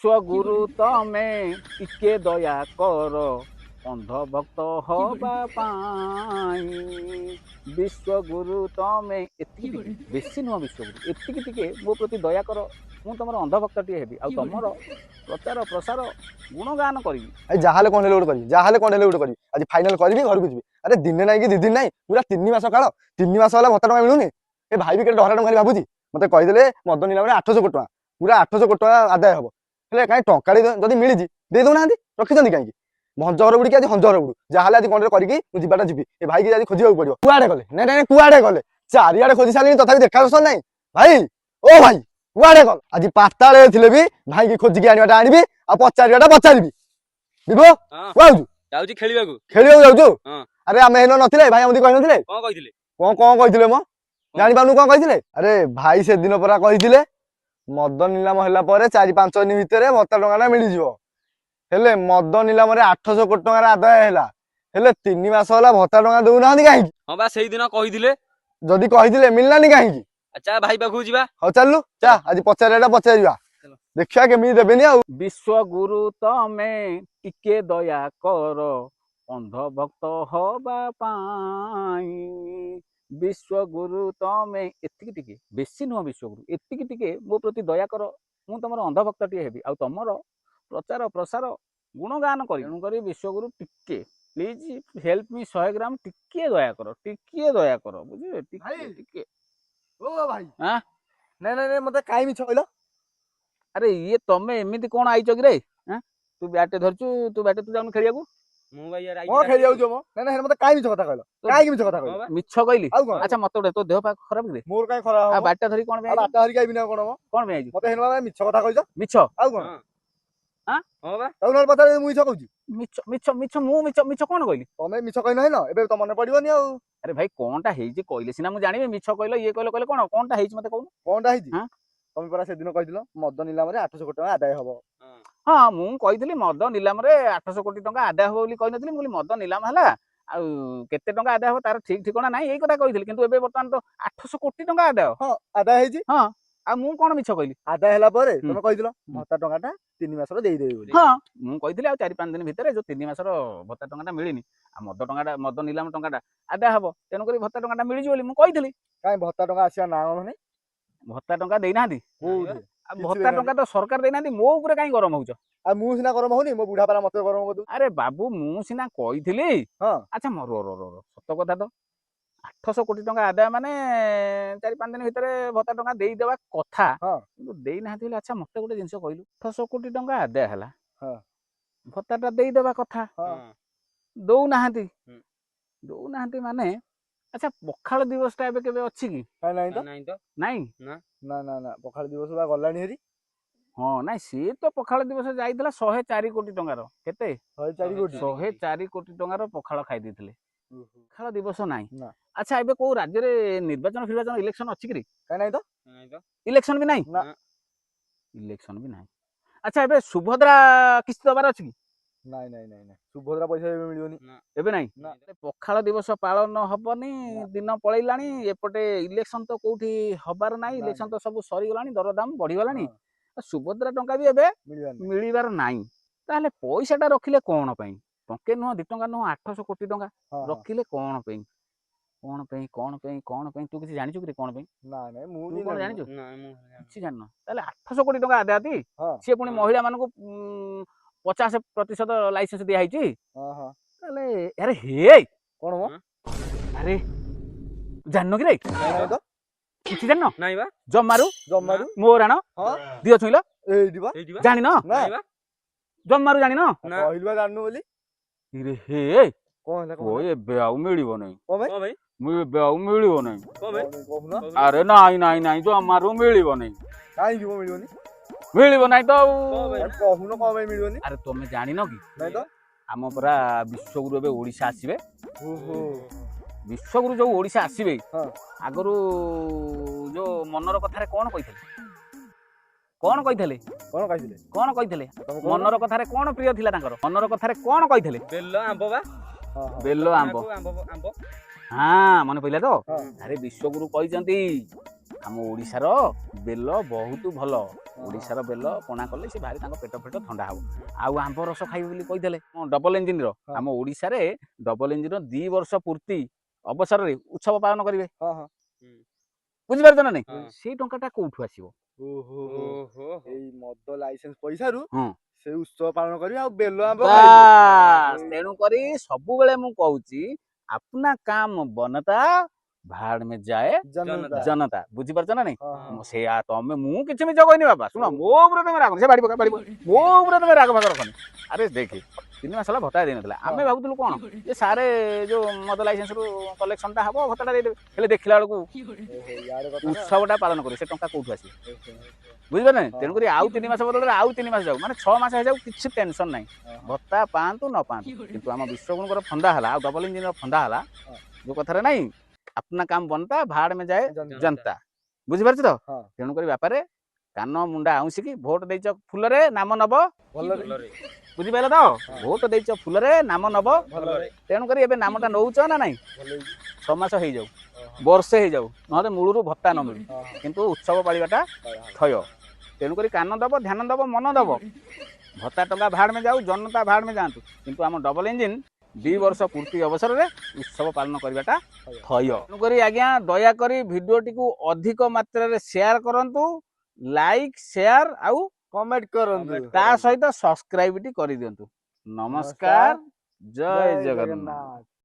स्वगुरु तमे टिके दया कर अंध भक्त हवा पाई विश्वगुरु तमे एतिकी बेसी नुह विश्वगुरु एतिकी टिके मो प्रति दया कर मु तुम अंधभक्तटे हेबी आ तुम प्रचार प्रसार गुणगान करी जहाँ कौन गोटे करी जहाँ कौन गोटे करी आज फाइनाल करी घर को जी अरे दिने ना कि 2 दिन ना पूरा 3 मास काल 3 मास है भत्ता मिलूनी ए भाई भी केटे डरा खाली भावुची मत कहीदे मद नीला 800 कोटी टका पूरा 800 कोटी टका आदाय हम हेल्ले कहीं टंका जब मिली दे दौना रखिंट कहीं भंजर बुड़ी आज हंजर बुड़ू जहाँ आज कौन करके जी ए भाई की आज खोजा पड़ो कुआड़े गले ना ना कुआड़े गले चारिड़े खोजी सारे तथा देखा दर्शन ना भाई ओ भाई कुआड़े गल आज 5टा थे भी भाई की खोजिकी आने आनी आ पचारिटा पचारि विभो जाउची खेलिबाकू खेलिबाकू जाउछु अरे आमे हेनो नथिले भाई हमदी कहि नथिले कोन कहिथिले मो जानि पानु कोन कहिथिले अरे भाई से दिन परा कहिथिले मद नीलाम हला परे 4-5 दिन भितरे भत्ता टंकाटा मिली जिवो हेले मद नीलाम रे 800 कोटी टंका आदाय हैला हेले 3 मास होला भत्ता टंका दउ नाहंदी काहे हां बा सेही दिन कहिथिले जदी कहिथिले मिललानी काहे अच्छा भाई पाखु जीवा हो चललु चा आज पचारेटा पचारिवा देखिया केमी देबेनी आ विश्वगुरु तमे टिके दया कर अंध भक्त हवा पाई विश्वगुरु तमे एतिकी टिके बेसी नुह विश्वगुरु एतिकी टिके मो प्रति दया कर मु तुम अंधभक्तटे हेबी आ तुम प्रचार प्रसार गुणगान करी विश्वगुरु टिके प्लीज हेल्प मी 100 ग्राम टिके दया कर बुझे टिके ओ भाई हां नै नै नै मते काई मिछ कहलो अरे ये तमे एमिति कोन आइछ कि रे हां तू बैटे धरछु तू जाउन खेलिया को मु भाई यार ओ खेलिया जो मो नै नै मते काई मिछ कथा कहलो काई मिछ कथा कहलो मिछ कहली अच्छा मते उडे तो देह पा खराब रे मोर काई खराब आ बैटे धरी कोन बे बैटे धरी काई बिना कोन मो कोन बे आइछ मते हेनवा मिछ कथा कहलो मिछ आउ कोन हां हो बा ताउनर पता मु मिछ कहूची मिछ मु मिछ कोन कहली तमे मिछ कहि नै न एबे त मने पडिबोनी आ अरे भाई कोनटा हेइजे कहले सिना मु जानिबे मिछ कहलो ये कहलो कहले कोनटा हेइजे मते कहू कोनटा हेइजी हां तमे परा से दिन कहिदिलो मद नीलाम रे 800 कोटी टका आदाय हबो हां मु कहितली मद नीलाम रे 800 कोटी टका आदाय हबो बोली कहि नथली मुली मद नीलाम हला आ केते टका आदाय हबो तार ठीक ठिकाना नाही एई कथा कहितली किंतु एबे बर्तमान तो 800 कोटी टका आदाय हां आदाय हेइजी हां आ मु कोन मिछ कहली आदाय हला परे तमे कहिदिलो भत्ता टकाटा 3 मास रो देई देबे बोली हां मु कहितली आ 4-5 दिन भितरे जो 3 मास रो भत्ता टकाटा मिलिनी आ मद नीलाम टकाटा आदाय हबो तेनु करी भत्ता टकाटा मिलि जी बोली मु कहितली काई भत्ता टका आसिया ना माने भत्ता टका देई नाहंदी भत्ता टका तो सरकार देई नाहंदी मो ऊपर काई गरम होउछ आ मु सिना गरम होनी मो बुढ़ा पारा मते गरम होदु अरे बाबू मु सिना कहितली हां अच्छा रो सत कथा तो 800 कोटी टका आदाय माने 4-5 दिन भितरे भत्ता टका देई देबा कथा हां किंतु देई नाहंती अच्छा मते गोटे जिंस कहलु 800 कोटी टका आदाय हला हां भत्ताटा देई देबा कथा हां दौ नाहंती माने अच्छा पखाल दिवस टा एबे केबे अछि कि नहीं तो नहीं ना ना ना पखाल दिवस बा गलानी हेरी हां नाही सी तो पखाल दिवस जाइतला 104 कोटी टंगार केते 104 कोटी टंगार पखाल खाइ दिथिले पखाल दिवस नाही अच्छा एबे को राज्य रे निर्वाचन इलेक्शन अछि कि काई नहीं तो इलेक्शन भी नाही ना इलेक्शन भी नाही अच्छा एबे सुभद्रा किस्त दबार अछि कि नहीं नहीं नहीं सुभद्रा पैसा एबे मिलियोनी एबे नाही पखाल दिवस पालन हबनी दिन पळैलानी एपटे इलेक्शन तो कोठी हबार नाही इलेक्शन तो सब सरी गलानी दरदाम बढ़ी गलानी सुभद्रा टंका भी एबे मिलिबार नाही ताले पैसाटा रखिले कोन पई टंके नो 2 टंका नो 800 कोटी टंका रखिले कोन पई तू किसी जानिछु कि कोन पई ना नै मु नी कोन जानिछु ना मु किसी जाननो ताले 800 कोटी टंका आदाती से पुनी महिला मानको 50% लाइसेंस दिया है ताले अरे हे कोन मो अरे जाननो कि रे किछि जाननो नाही बा जम्मारु मोराण दियो छुइलो ए दिबा जानि न नाही बा जम्मारु जानि न कहिलबा जाननु बोली रे हे कोन ओ ए बेआउ मिलिबो नै ओ भाई मु बेआउ मिलिबो नै को भाई अरे नाही जम्मारु मिलिबो नै काई जीवो मिलियोनी मिलिबो नै तो कहूनो को भाई मिलियोनी अरे तमे जानि न कि नहीं तो हम परा विश्वगुरु एबे ओडिसा आसीबे ओहो विश्वगुरु जो ओडिसा आसीबे हां आगरु जो मनर कथा रे कोन कहिथले कोन कहिथले मनर कथा रे कोन प्रिय थिला तांकर मनर कथा रे कोन कहिथले बेल्लो आंबो बा बेल्लो आंबो हां मन पइला तो अरे विश्वगुरु कहिसंती हम ओडिसा रो बेल्लो बहुत भलो ଓଡ଼ିଶାର ବେଲ ପଣା କଲେ ସେ ଭାରି ତାଙ୍କ ପେଟ ଥଣ୍ଡା ହବ। ଆଉ ଆମ୍ବ ରସ ଖାଇବେ ବୋଲି କହିଥିଲେ ଡବଲ ଇଞ୍ଜିନର ଆମ ଓଡ଼ିଶାରେ ଡବଲ ଇଞ୍ଜିନର 2 ବର୍ଷ ପୂର୍ତ୍ତି ଅବସରରେ ଉତ୍ସବ ପାଳନ କରିବେ। ହଁ ହଁ ବୁଝିପାରୁଛ ନା ନାଇଁ? ହଁ। ସେଇ ଟଙ୍କାଟା କୋଉଠୁ ଆସିବ? ଓହୋ ଓହୋ ଏଇ ମଦ ଲାଇସେନ୍ସ ପଇସାରୁ ହଁ। ସେ ଉତ୍ସବ ପାଳନ କରିବି ଆଉ ବେଲ ଆମ୍ବ ଖାଇବି। ବାସ୍, ତେଣୁ କରି ସବୁବେଳେ ମୁଁ କହୁଛି ଆପନା କାମ ବନତା ଭାड़ में जाए ଜନତା जनता। ବୁଝିପାରୁଛ ନା ନାଇଁ? ହଁ ହଁ ସେଇଆ ତମେ ମୁଁ କିଛି ମିଛ କହିନି ବାବା, ଶୁଣ ମୋ ଉପରେ ତମେ ରାଗ ସେ ବାଡ଼ି ପକା ମୋ ଉପରେ ତମେ ରାଗ ଭାଗ ରଖନି। ଆରେ ଦେଖେ 3 ମାସ ହେଲା ଭତ୍ତା ଦେଇନଥିଲା, ଆମେ ଭାବୁଥିଲୁ କଣ ଯେ ସାରେ ଯୋଉ ମଦ ଲାଇସେନ୍ସ ରୁ କଲେକ୍ସନଟା ହବ ଭତ୍ତାଟା ଦେଇଦେବେ, ହେଲେ ଦେଖିଲା ବେଳକୁ ଓହୋ ୟାର କଥା ନା। ଉତ୍ସବଟା ପାଳନ କରିବେ, ସେ ଟଙ୍କା କୋଉଠୁ ଆସିବ? ବୁଝିପାରିଲେ? ତେଣୁକରି ଆଉ 3 ମାସ ବଦଳରେ ଆଉ 3 ମାସ ଯାଉ, ମାନେ 6 ମାସ ହେଇଯାଉ, କିଛି ଟେନସନ ନାହିଁ। ଭତ୍ତା ପାଆନ୍ତୁ ନ ପାଆନ୍ତୁ, କିନ୍ତୁ ଆମ ବିଶ୍ୱଗୁରୁଙ୍କର ଫନ୍ଦା ହେଲା ଆଉ ଡବଲ ଇଞ୍ଜିନର ଫନ୍ଦା ହେଲା ଯୋଉ କଥାରେ ନାଇଁ अपना काम बनता भाड़ में जाए जनता। ବୁଝିପାରୁଛ ତ? ହଁ ତେଣୁକରି ବାପାରେ କାନ ମୁଣ୍ଡା ଆଉଁସିକି ଭୋଟ ଦେଇଛ ଫୁଲରେ ନାମ ନବ। ଭଲରେ ଭଲରେ ବୁଝିପାରିଲ ତ? ଭୋଟ ଦେଇଛ ଫୁଲରେ ନାମ ନବ ଭଲରେ ତେଣୁକରି ଏବେ ନାମଟା ନଉଛ ନା ନାଇଁ? ଭଲ ହେଇଛି 6 ମାସ ହେଇଯାଉ, ବର୍ଷେ ହେଇଯାଉ, ନହେଲେ ମୂଳରୁ ଭତ୍ତା ନ ମିଳୁ, ହଁ କିନ୍ତୁ ଉତ୍ସବ ପାଳିବାଟା ଥୟ। ତେଣୁକରି କାନ ଦବ, ଧ୍ୟାନ ଦବ, ମନ ଦବ। ଭତ୍ତା ଟଙ୍କା ଭାड़ में ଯାଉ, ଜନତା ଭାड़ में ଯାଆନ୍ତୁ, କିନ୍ତୁ ଆମ ଡବଲ ଇଞ୍ଜିନ 2 ବର୍ଷ ପୂର୍ତ୍ତି ଅବସରରେ ଉତ୍ସବ ପାଳନ କରିବାଟା ଥୟ। ତେଣୁକରି ଆଜ୍ଞା ଦୟାକରି ଭିଡ଼ିଓଟିକୁ ଅଧିକ ମାତ୍ରାରେ ସେୟାର କରନ୍ତୁ, ଲାଇକ୍ ସେୟାର ଆଉ କମେଣ୍ଟ କରନ୍ତୁ। ତା ସହିତ ସବସ୍କ୍ରାଇବଟି କରିଦିଅନ୍ତୁ। ନମସ୍କାର, ଜୟ ଜଗନ୍ନାଥ।